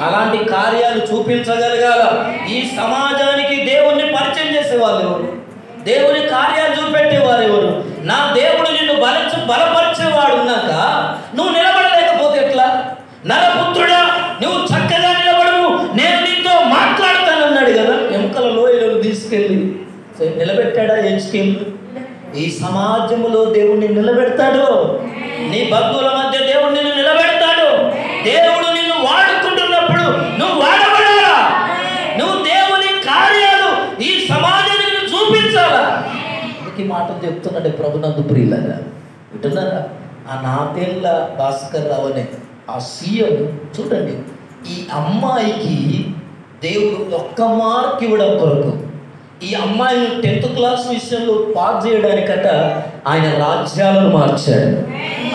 అలాంటి కార్యాలు చూపించగలగాల. ఈ సమాజానికి దేవుణ్ణి పరిచయం చేసేవాళ్ళు ఎవరు? దేవుని కార్యాలు చూపెట్టేవారు ఎవరు? నా దేవుడు నిన్ను బలపరిచేవాడు ఉన్నాక నువ్వు నిలబడలేకపోతే ఎట్లా? నరపుత్రుడా, నువ్వు చక్కగా నిలబడము, నేను నీతో మాట్లాడతానన్నాడు కదా. ఎముకల లోయలను తీసుకెళ్ళి నిలబెట్టాడా? ఎంచుకెళ్ళి ఈ సమాజంలో దేవుడిని నిలబెడతాడు. నీ బంధువుల మధ్య దేవుడు నిన్ను నిలబెడతాడు. దేవుడు నిన్ను వాడుకుంటున్నప్పుడు నువ్వు వాడబడాలా? నువ్వు దేవుని కార్యాలు ఈ సమాజానికి చూపించాలా? ఈ మాటలు చెప్తున్నాడు ప్రభునందు ప్రియులారా. వింటున్నారా? ఆ నాదెండ్ల భాస్కర్ రావు అనే ఆ సీఎం చూడండి, ఈ అమ్మాయికి దేవుడు 1 మార్క్ ఇవ్వడం కొరకు ఈ అమ్మాయిని 10th క్లాస్ విషయంలో పాస్ చేయడానికట ఆయన రాజ్యాలను మార్చాడు,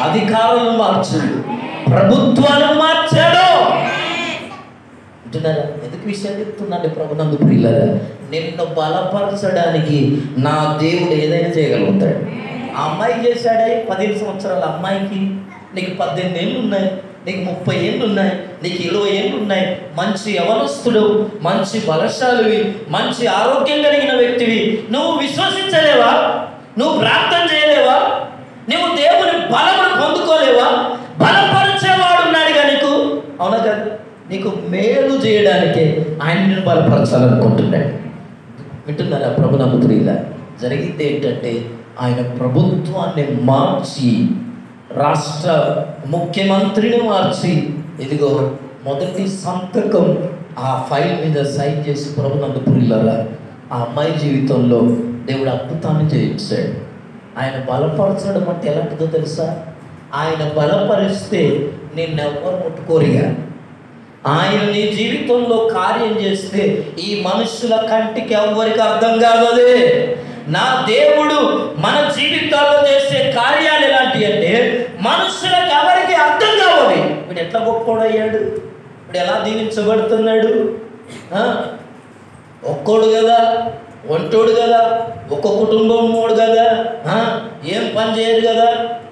అధికారులను మార్చాడు, ప్రభుత్వాలను మార్చాడు. అంటున్నారా? ఎందుకు విషయం చెప్తున్నాంటే ప్రభునందు ప్రియులారా, నిన్ను బలపరచడానికి నా దేవుడు ఏదైనా చేయగలుగుతాడు. ఆ అమ్మాయికి చేశాడే. 15 సంవత్సరాల అమ్మాయికి నీకు 18 ఏళ్ళు ఉన్నాయి, నీకు 30 ఏళ్ళు ఉన్నాయి, నీకు 20 ఏళ్ళు ఉన్నాయి, మంచి యవనస్తుడు, మంచి బలశాలివి, మంచి ఆరోగ్యం కలిగిన వ్యక్తివి. నువ్వు విశ్వసించలేవా? నువ్వు ప్రార్థన చేయలేవా? నువ్వు దేవుని బలమును పొందుకోలేవా? బలపరిచేవాడు ఉన్నాడుగా నీకు, అవునా కదా? నీకు మేలు చేయడానికే ఆయన నిన్ను బలపరచాలనుకుంటున్నాడు. వింటున్నారా ప్రభునందు ప్రియుల? జరిగింది ఏంటంటే ఆయన ప్రభుత్వాన్ని మార్చి, రాష్ట్ర ముఖ్యమంత్రిని మార్చి, ఇదిగో మొదటి సంతకం ఆ ఫైల్ మీద సైన్ చేసి ప్రభునందు ప్రియులారా ఆ అమ్మాయి జీవితంలో దేవుడు అద్భుతాన్ని చేయించాడు. ఆయన బలపరచడం అంటే ఎలాంటిదో తెలుసా? ఆయన బలపరిస్తే నిన్నెవ్వరు ముట్టుకోరుగా. ఆయన నీ జీవితంలో కార్యం చేస్తే ఈ మనుషుల కంటికి ఎవ్వరికి అర్థం కాదు. అదే నా దేవుడు మన జీవితాల్లో చేసే కార్యాలు ఎలాంటివి అంటే మనుషులకు ఎవరికి అర్థం కావాలి. వీడు ఎట్లా గొప్పోడయ్యాడు, ఇప్పుడు ఎలా దీవించబడుతున్నాడు, ఒక్కోడు కదా, ఒంటోడు కదా, ఒక్క కుటుంబం మోడు కదా, ఏం పని చేయరు కదా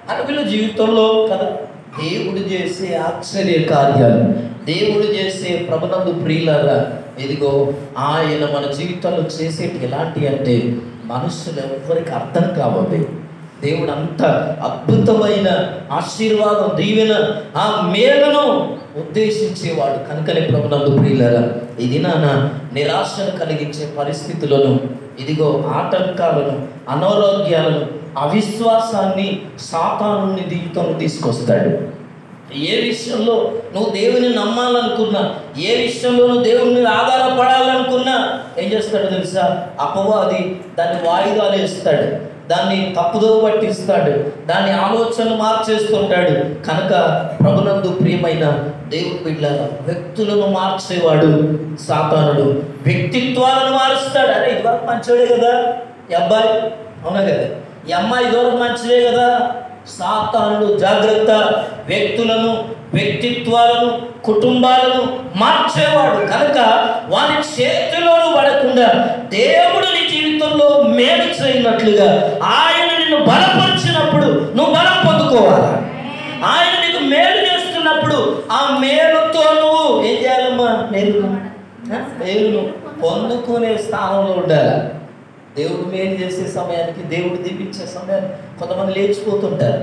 అని వీళ్ళ జీవితంలో కదా. దేవుడు చేసే ఆశ్చర్య కార్యాలు, దేవుడు చేసే ప్రభునందు ప్రియులారా, ఇదిగో ఆయన మన జీవితంలో చేసేటి ఎలాంటి అంటే మనుషులు ఎవ్వరికి అర్థం కావాలి. దేవుడు అంత అద్భుతమైన ఆశీర్వాదం, దీవెన, ఆ మేలును ఉద్దేశించేవాడు. కనుకనే ప్రభునందు ప్రియులారా, ఇది నాన్న నిరాశను కలిగించే పరిస్థితులను, ఇదిగో ఆటంకాలను, అనారోగ్యాలను, అవిశ్వాసాన్ని సాతాను జీవితంలో తీసుకొస్తాడు. ఏ విషయంలో నువ్వు దేవుని నమ్మాలనుకున్నా, ఏ విషయంలో నువ్వు దేవుని మీద ఆధారపడాలనుకున్నా ఏం చేస్తాడు తెలుసా? అపవాది దాన్ని వాయిదాలు వేస్తాడు, దాన్ని తప్పుదో పట్టిస్తాడు, దాని ఆలోచనలు మార్చేస్తుంటాడు. కనుక ప్రభునందు ప్రియమైన దేవుని బిడ్డలారా, వ్యక్తులను మార్చేవాడు సాతానుడు, వ్యక్తిత్వాలను మారుస్తాడు. అరే ఇదివరకు మంచివాడే కదా ఈ అబ్బాయి, అవునా కదా, ఈ అమ్మాయి ఇదివరకు మంచిదే కదా. సాతానుడు జాగ్రత్త, వ్యక్తులను, వ్యక్తిత్వాలను, కుటుంబాలను మార్చేవాడు. కనుక వారి చేతిలోనూ పడకుండా దేవుడు నీ జీవితంలో మేలు చేయనట్లుగా ఆయన నిన్ను బలపరిచినప్పుడు నువ్వు బలం పొందుకోవాలి. ఆయన నీకు మేలు చేస్తున్నప్పుడు ఆ మేలుతో నువ్వు ఏం చేయాలమ్మా? మేలును పొందుకునే స్థానంలో ఉండాలి. దేవుడు మేలు చేసే సమయానికి, దేవుడు దీపించే సమయానికి కొంతమంది లేచిపోతుంటారు,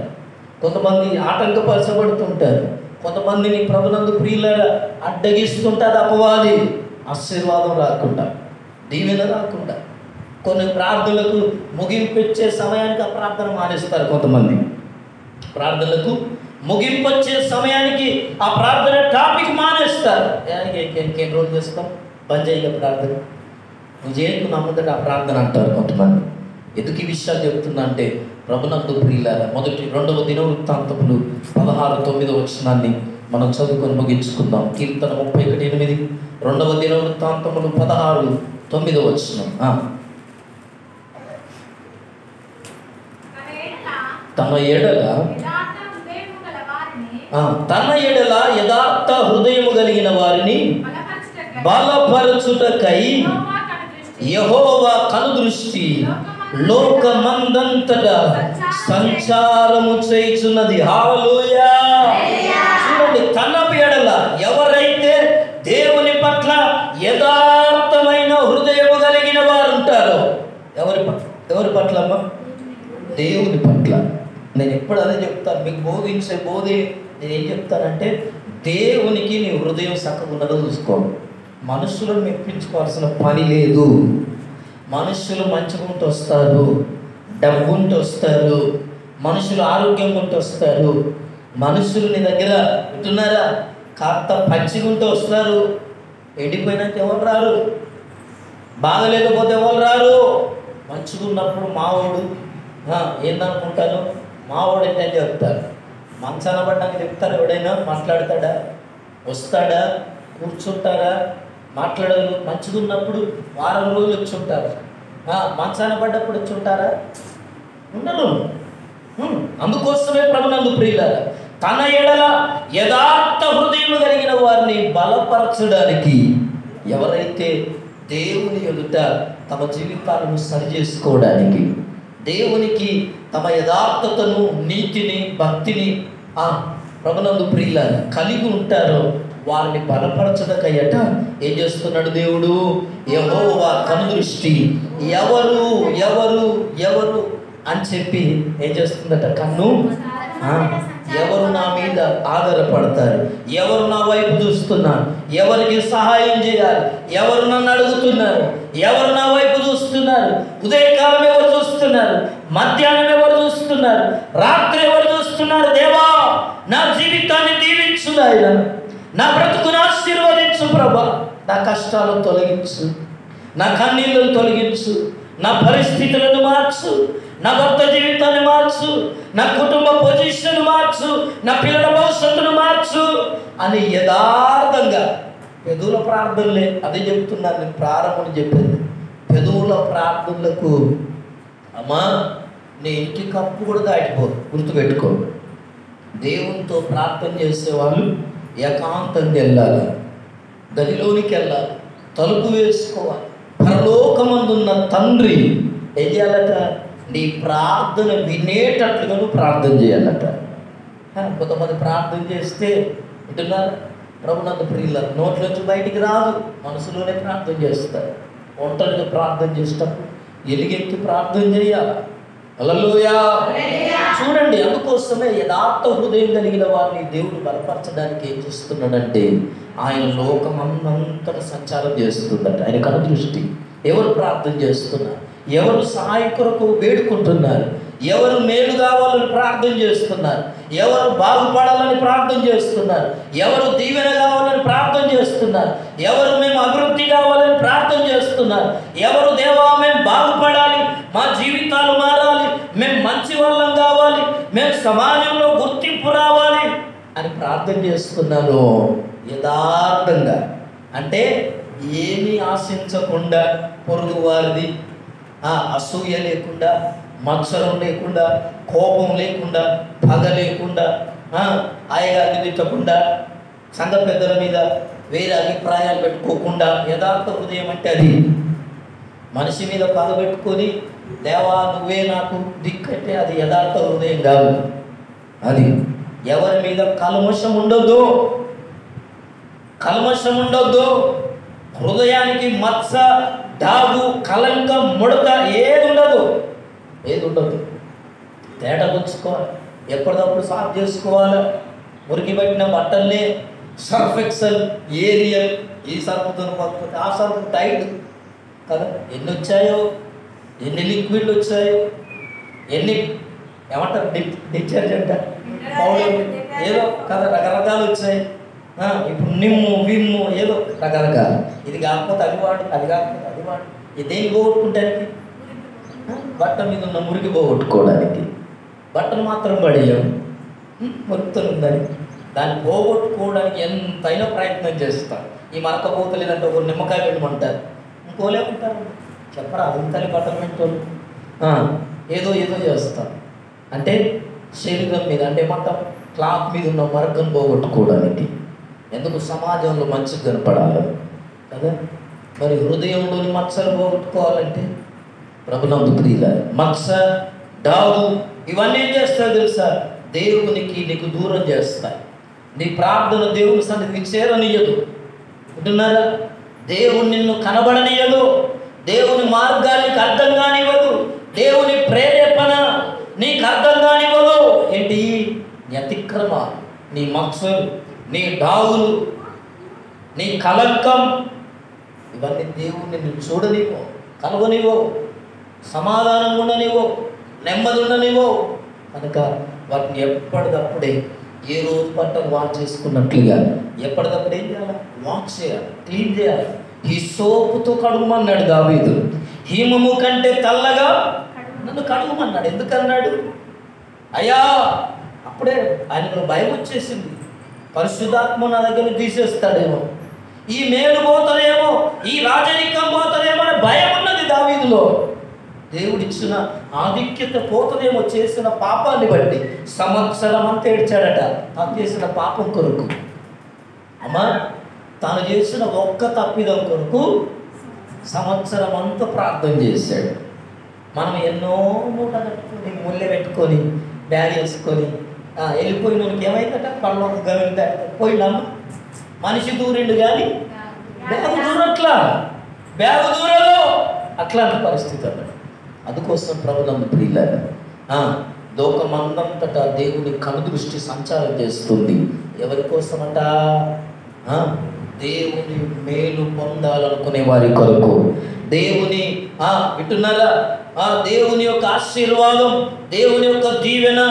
కొంతమంది ఆటంకపరచబడుతుంటారు, కొంతమందిని ప్రభునందు ప్రియులారా అడ్డగిస్తుంటారు అపవాది. ఆశీర్వాదం రాకుండా, దీవెన రాకుండా, కొన్ని ప్రార్థనలకు ముగింపు ఇచ్చే సమయానికి ఆ ప్రార్థన మానేస్తారు. కొంతమంది ప్రార్థనలకు ముగింపు వచ్చే సమయానికి ఆ ప్రార్థన టాపిక్ మానేస్తారు. ఇంకేం రోజు చేస్తాం, బంద్ చేయ ప్రార్థన, నువ్వు చేయకు నా ముందట ఆ ప్రార్థన అంటారు కొంతమంది. ఎందుకు ఈ విషయాలు చెప్తున్నా అంటే ప్రభునందు ప్రియులారా, రెండవ దినవృత్తాంతములు 16:9 మనం చదువుకొని ముగించుకుందాం. కీర్తన 31:8, రెండవ దినవృత్తాంతములు 16:9. తన ఎడల యథార్థ హృదయము కలిగిన వారిని బలపరచుటకై యెహోవా కనుదృష్టి లోకమందంతటా సంచారము చేయుచున్నది. హల్లెలూయా. చూడండి, తన ఎడల ఎవరైతే దేవుని పట్ల యథార్థమైన హృదయము కలిగిన వారు ఉంటారో, ఎవరి పట్ల అమ్మా? దేవుని పట్ల. నేను ఎప్పుడు అదే చెప్తాను, మీకు బోధించే బోధే నేనేం చెప్తానంటే, దేవునికి నీ హృదయం చక్కగా ఉన్నదో చూసుకో. మనుషులను మెప్పించుకోవాల్సిన పని లేదు. మనుషులు మంచిగా ఉంటూ వస్తారు, డబ్బు ఉంటూ వస్తారు, మనుషులు ఆరోగ్యం ఉంటూ వస్తారు, మనుషులు నీ దగ్గర ఉంటున్నారా కాస్త పచ్చిగా ఉంటూ వస్తారు, ఎండిపోయినాక ఎవరు రారు, బాగలేకపోతే ఎవరు రారు. మంచిగా ఉన్నప్పుడు మావాడు ఏందనుకుంటాను, మావాడు ఏంటని చెప్తారు. మంచాన పడ్డాక చెప్తారు, ఎవడైనా మాట్లాడతాడా? వస్తాడా? కూర్చుంటారా? మాట్లాడరు. మంచిగా ఉన్నప్పుడు వారం రోజులు వచ్చి ఉంటారు, మంచాన పడ్డప్పుడు వచ్చి ఉంటారా? ఉండరు. అందుకోసమే ప్రభునందు ప్రియులారా, తన ఎడల యథార్థ హృదయం కలిగిన వారిని బలపరచడానికి, ఎవరైతే దేవుని ఎదుట తమ జీవితాలను సరిచేసుకోవడానికి, దేవునికి తమ యథార్థతను, నీతిని, భక్తిని ప్రభునందు ప్రియులారా కలిగి ఉంటారో వారిని బలపరచదకయ్యట ఏం చేస్తున్నాడు దేవుడు? యెహోవా కనుదృష్టి ఎవరు ఎవరు ఎవరు అని చెప్పి ఏం చేస్తుందట? కన్ను ఎవరు నా మీద ఆధారపడతారు, ఎవరు నా వైపు చూస్తున్నారు, ఎవరికి సహాయం చేయాలి, ఎవరు నన్ను అడుగుతున్నారు, ఎవరు నా వైపు చూస్తున్నారు, ఉదయకాలం ఎవరు చూస్తున్నారు, మధ్యాహ్నం ఎవరు చూస్తున్నారు, రాత్రి ఎవరు చూస్తున్నారు. దేవా, నా జీవితాన్ని దీవించు నాయనా, నా బ్రతుకును ఆశీర్వదించు ప్రభా, నా కష్టాలను తొలగించు, నా కన్నీళ్లను తొలగించు, నా పరిస్థితులను మార్చు, నా భర్త జీవితాన్ని మార్చు, నా కుటుంబ పొజిషన్ మార్చు, నా పిల్లల భవిష్యత్తును మార్చు అని యథార్థంగా పెదవుల ప్రార్థనలే. అదే చెప్తున్నాను నేను, ప్రారంభం చెప్పేది పెదవుల ప్రార్థనలకు. అమ్మా, నీ ఇంటి కప్పు కూడా దాటిపోదు, గుర్తుపెట్టుకో. దేవునితో ప్రార్థన చేసేవాళ్ళు ఏకాంతంగా వెళ్ళాలి, గదిలోనికి వెళ్ళాలి, తలుపు వేసుకోవాలి. పరలోకమందున్న తండ్రి ఏం చేయాలట? నీ ప్రార్థన వినేటట్లుగా నువ్వు ప్రార్థన చేయాలట. కొంతమంది ప్రార్థన చేస్తే వింటున్నారు, ప్రభునందు ప్రియుల నోట్లోంచి బయటికి రాదు, మనసులోనే ప్రార్థన చేస్తారు. ఒంటరిగా ప్రార్థన చేసేటప్పుడు ఎలుగెత్తి ప్రార్థన చేయాలి. హల్లెలూయా. చూడండి, అందుకోసమే యథార్థ హృదయం కలిగిన వారిని దేవుడు బలపరచడానికి ఏం చేస్తున్నాడంటే, ఆయన లోకమంతటా సంచారం చేస్తుందట. ఆయన కనుదృష్టి. ఎవరు ప్రార్థన చేస్తున్నారు, ఎవరు సహాయం కొరకు వేడుకుంటున్నారు, ఎవరు మేలు కావాలని ప్రార్థన చేస్తున్నారు, ఎవరు బాగుపడాలని ప్రార్థన చేస్తున్నారు, ఎవరు దీవెన కావాలని ప్రార్థన చేస్తున్నారు, ఎవరు మేము అభివృద్ధి కావాలని ప్రార్థన చేస్తున్నారు, ఎవరు దేవా మేము బాగుపడాలి, మా జీవితాలు మారాలి, మేము మంచి వాళ్ళం కావాలి, మేము సమాజంలో గుర్తింపు రావాలి అని ప్రార్థన చేస్తున్నాను. యథార్థంగా అంటే ఏమీ ఆశించకుండా, పొరుగు వారిది అసూయ లేకుండా, మత్సరం లేకుండా, కోపం లేకుండా, పగ లేకుండా, ఆయగారిని తిట్టకుండా, సంఘ పెద్దల మీద వేరే అభిప్రాయాలు పెట్టుకోకుండా. యథార్థ హృదయం అంటే అది. మనిషి మీద పగ పెట్టుకొని దేవా నువ్వే నాకు దిక్కంటే అది యథార్థ హృదయం కాదు. అది ఎవరి మీద కల్మషం ఉండొద్దు, కల్మషం ఉండొద్దు. హృదయానికి మత్స, డాగు, కలంకం, ముడత ఏది ఉండదు, ఏది ఉండదు. తేట పుచ్చుకోవాలి, ఎప్పటికప్పుడు సాఫ్ చేసుకోవాలి. మురికి పట్టిన బట్టల్ని సర్ఫ్ ఎక్సెల్, ఏరియల్, ఈ సర్ఫుతో పట్టుకుంటే ఆ సర్ఫ్ టైట్ కదా. ఎన్ని వచ్చాయో, ఎన్ని లిక్విడ్లు వచ్చాయో, ఎన్ని ఏమంటారు డిటర్జెంట్ పౌడర్ ఏదో కదా రకరకాలు వచ్చాయి. ఇప్పుడు నిమ్ము, విమ్ము ఏదో రకరకాలు. ఇది కాకపోతే అది వాడు, అది కాకపోతే అది వాడు. ఇది దేన్ని పోగొట్టుకుంటానికి? బట్ట మీద ఉన్న మురికి పోగొట్టుకోవడానికి. బట్టలు మాత్రం పడేయం, మురికితో ఉందని దాన్ని పోగొట్టుకోవడానికి ఎంతైనా ప్రయత్నం చేస్తాం. ఈ మరక పోతలేదంటే ఒక నిమ్మకాయ పెట్టమంటారు, ఇంకోలేమంటారు చెప్పరా, ఇంతని బట్టలు పెట్టోళ్ళు ఏదో ఏదో చేస్తారు. అంటే శరీరం మీద అంటే ఏమంటాం, క్లాత్ మీద ఉన్న మరకను పోగొట్టుకోవడానికి. ఎందుకు? సమాజంలో మంచిగా కనపడాలి కదా. మరి హృదయంలోని మత్సలు పోగొట్టుకోవాలంటే ప్రభునందు ప్రియుల మత్స, డాగు ఇవన్నీ ఏం చేస్తాయి తెలుసా? దేవునికి నీకు దూరం చేస్తాయి. నీ ప్రార్థన దేవుని సన్నిధికి చేరనీయదు. వింటున్నారా? దేవుని నిన్ను కనబడనీయదు, దేవుని మార్గానికి అర్థం కానివ్వదు, దేవుని ప్రేరేపణ నీకు అర్థం కానివ్వదు. ఏంటి? నీ అతిక్రమ, నీ మత్సలు, నీ డాగులు, నీ కలంకం, ఇవన్నీ దేవుణ్ణి నువ్వు చూడనివో, కలవనివో, సమాధానం ఉండనివో, నెమ్మది ఉండనివో. కనుక వాటిని ఎప్పటికప్పుడే ఏ రోజు పట్టం వాష్ చేసుకున్నట్లుగా ఎప్పటికప్పుడు ఏం చేయాలి? వాష్ చేయాలి, క్లీన్ చేయాలి. ఈ సోపుతో కడుగుమన్నాడు దావీదు. హీమము కంటే తెల్లగా నన్ను కడుగుమన్నాడు. ఎందుకన్నాడు? అయ్యా అప్పుడే ఆయనకు భయం వచ్చేసింది, పరిశుద్ధాత్మ నా దగ్గర తీసేస్తాడేమో, ఈ మేలు పోతాడేమో, ఈ రాజరికం పోతాడేమో అని భయం ఉన్నది దావీదులో. దేవుడిచ్చిన ఆధిక్యత పోతదేమో, చేసిన పాపాన్ని బట్టి సంవత్సరం అంతా ఏడ్చాడట తాను చేసిన పాపం కొరకు. అమ్మా, తాను చేసిన ఒక్క తప్పిదం కొరకు సంవత్సరం అంతా ప్రార్థన చేశాడు. మనం ఎన్నో మూట కట్టుకొని, ముళ్ళె పెట్టుకొని, బ్యాగ్ వేసుకొని వెళ్ళిపోయిన వాళ్ళకి ఏమైందట? కళ్ళు గమిలి పోయినాము, మనిషి దూరిండు కానీ బ్యాగు దూరట్లా, బ్యాగు దూరలో అట్లాంటి పరిస్థితి అన్నాడు. అందుకోసం ప్రభునందు ప్రియులారా, లోకమందంతటా దేవుని కనుదృష్టి సంచారం చేస్తుంది. ఎవరి కోసమట? దేవుని మేలు పొందాలనుకునే వారి కొరకు. దేవుని వింటున్నారా? దేవుని యొక్క ఆశీర్వాదం, దేవుని యొక్క దీవెన,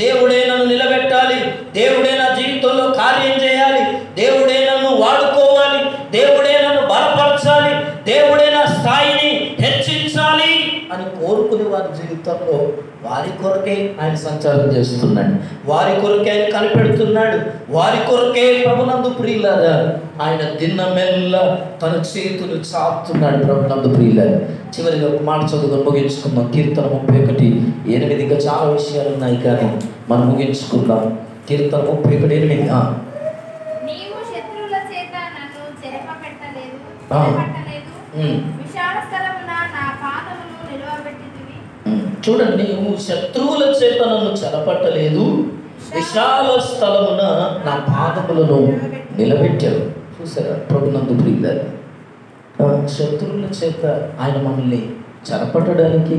దేవుడే నన్ను నిలబెట్టాలి, దేవుడే నా జీవితంలో కార్యం చేయాలి, దేవుడే నన్ను వాడుకోవాలి, దేవుడే నన్ను బలపరచాలి, దేవుడే నా స్థాయిని హెచ్చించాలి అని కోరుకునే వారి జీవితంలో వారి కొరకే ఆయన సంచారం చేస్తున్నాడు, వారి కొరకే ఆయన కనిపెడుతున్నాడు, వారి కొరకే ప్రభునందు ప్రియులారా ఆయన దినమెల్ల తన చేతులు చాపుతున్నాడు. ప్రభునందు ప్రియులారా, చివరిగా ఒక మాట చదువుకొని ముగించుకుందాం. కీర్తన 31:8. ఇంకా చాలా విషయాలు ఉన్నాయి కానీ మనం ముగించుకుందాం. కీర్తన 31:8. నీవు శత్రువుల చేత నన్ను చెరపపెట్టలేదు, విశాల స్థలమున నా పాదమును నిలవబెట్టితివి. చూడండి, నువ్వు శత్రువుల చేత నన్ను చెరపట్టలేదు, విశాల స్థలమున నా పాదములను నిలబెట్టావు. చూసారా ప్రభునందు ప్రియులారా, శత్రువుల చేత ఆయన మనల్ని చెరపట్టడానికి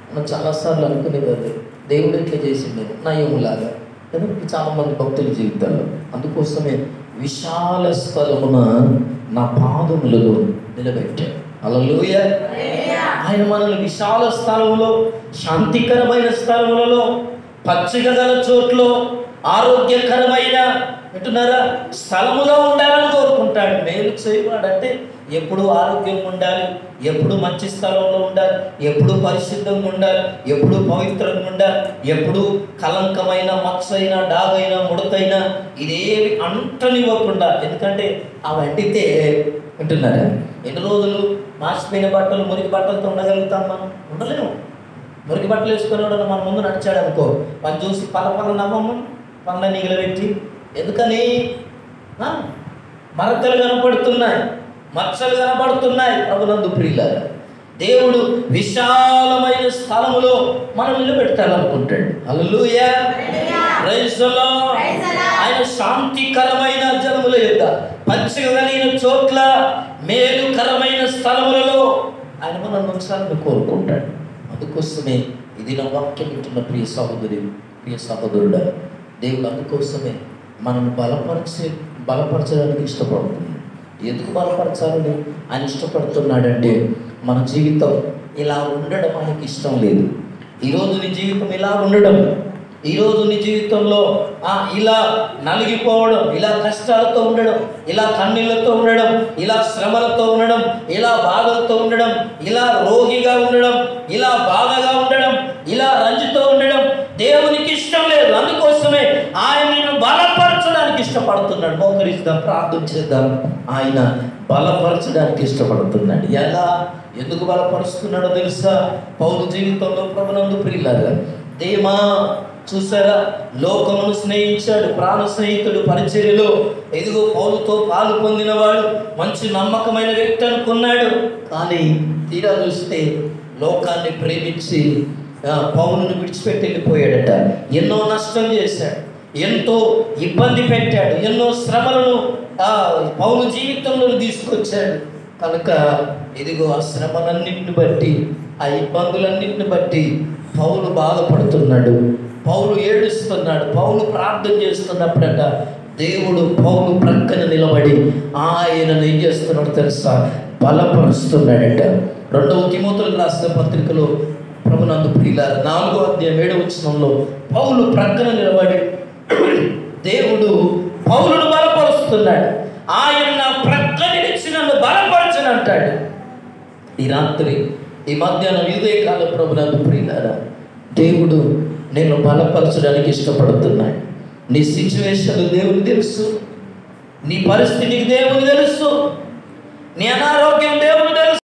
మనం చాలాసార్లు అనుకునేవారు దేవుడు ఇట్లా చేసిండే నయములాగా కదా చాలామంది భక్తుల జీవితాల్లో. అందుకోసమే విశాల స్థలమున నా పాదములను నిలబెట్టాడు. హల్లెలూయా. ఆయన మనల్ని విశాల స్థలములో, శాంతికరమైన స్థలములలో, పచ్చిక గల చోట్లో, ఆరోగ్యకరమైన వింటున్నారా స్థలములో ఉండాలని కోరుకుంటాడు. మేలు చేయవాడంటే ఎప్పుడు ఆరోగ్యంగా ఉండాలి, ఎప్పుడు మంచి స్థలంలో ఉండాలి, ఎప్పుడు పరిశుద్ధంగా ఉండాలి, ఎప్పుడు పవిత్రంగా ఉండాలి, ఎప్పుడు కలంకమైన, మచ్చైన, డాగైన, ముడతైన ఇదేవి అంటనివ్వకుండా. ఎందుకంటే అవి అంటితే వింటున్నారా ఎన్ని రోజులు మార్చిపోయిన బట్టలు, మురికి బట్టలతో ఉండగలుగుతాం? మనం ఉండలేము. మురికి బట్టలు వేసుకునేవాడు మన ముందు నడిచాడు అనుకో, మనం చూసి పల నమ్మము పళ్ళ నిగలబెట్టి. ఎందుకని? మరకలు కనపడుతున్నాయి, మచ్చలు కనపడుతున్నాయి. ప్రభునందు ప్రియులారా, దేవుడు విశాలమైన స్థలములో మనం నిలబెట్టాలనుకుంటాడు. హల్లెలూయా. Praise the lord. ఆయన శాంతికరమైన జనముల యొక్క, పచ్చిక కలిగిన చోట్ల, మేలుకరమైన స్థలములలో ఆయన మనం ఉంచాలని కోరుకుంటాడు. అందుకోసమే ఇది నా వాక్యం వింటున్న ప్రియ సహోదరి, ప్రియ సహోదరుడా, దేవుడు అందుకోసమే మనల్ని బలపరచడానికి ఇష్టపడుతుంది. ఎందుకు బలపరచాలని ఆయన ఇష్టపడుతున్నాడంటే మన జీవితం ఇలా ఉండడం ఆయనకి ఇష్టం లేదు. ఈరోజు నీ జీవితం ఇలా ఉండడం, ఈరోజు నీ జీవితంలో ఇలా నలిగిపోవడం, ఇలా కష్టాలతో ఉండడం, ఇలా కన్నీళ్లతో ఉండడం, ఇలా శ్రమలతో ఉండడం, ఇలా బాధలతో ఉండడం, ఇలా రోగిగా ఉండడం, ఇలా బాధగా ఉండడం, ఇలా రంజితో ఉండడం దేవునికి ఇష్టం లేదు. అందుకోసమే ఆయన నిన్ను బలపరచడానికి ఇష్టపడుతున్నాడు. మోకరిద్దాం, ప్రార్థన చేద్దాం. ఆయన బలపరచడానికి ఇష్టపడుతున్నాడు. ఎలా, ఎందుకు బలపరుస్తున్నాడో తెలుసా? పౌలు జీవితంలో ప్రభునందు ప్రియులారా, దేమా చూసారా, లోకమును స్నేహించాడు, ప్రాణ స్నేహితుడు, పరిచర్యలో ఎదుగో పౌలుతో పాలు పొందినవాడు, మంచి నమ్మకమైన వ్యక్తి అనుకున్నాడు. కానీ తీరా చూస్తే లోకాన్ని ప్రేమించి పౌలును విడిచిపెట్టి వెళ్ళిపోయాడట. ఎన్నో నష్టం చేశాడు, ఎంతో ఇబ్బంది పెట్టాడు, ఎన్నో శ్రమలను పౌలు జీవితంలో తీసుకొచ్చాడు. కనుక ఇదిగో ఆ శ్రమలన్నింటిని బట్టి, ఆ ఇబ్బందులన్నింటిని బట్టి పౌలు బాధపడుతున్నాడు, పౌలు ఏడుస్తున్నాడు. పౌలు ప్రార్థన చేస్తున్నప్పుడట దేవుడు పౌలు ప్రక్కన నిలబడి ఆయనను ఏం చేస్తున్నాడు తెలుసా? బలపరుస్తున్నాడట. 2వ తిమోతికి రాసిన పత్రికలో ప్రభునందు ప్రియులారా 4వ అధ్యాయం 7వ వచనంలో పౌలు ప్రక్కన నిలబడి దేవుడు పౌలును బలపరుస్తున్నాడు. ఆయన ప్రక్కన నిలిచి నన్ను బలపరచను అంటాడు. ఈ రాత్రి, ఈ మధ్యాహ్నం, ఇదే కాల ప్రభునందు ప్రియులారా, దేవుడు నేను బలపరచడానికి ఇష్టపడుతున్నాడు. నీ సిచ్యువేషన్ దేవునికి తెలుసు, నీ పరిస్థితికి దేవునికి తెలుసు, నీ అనారోగ్యం దేవునికి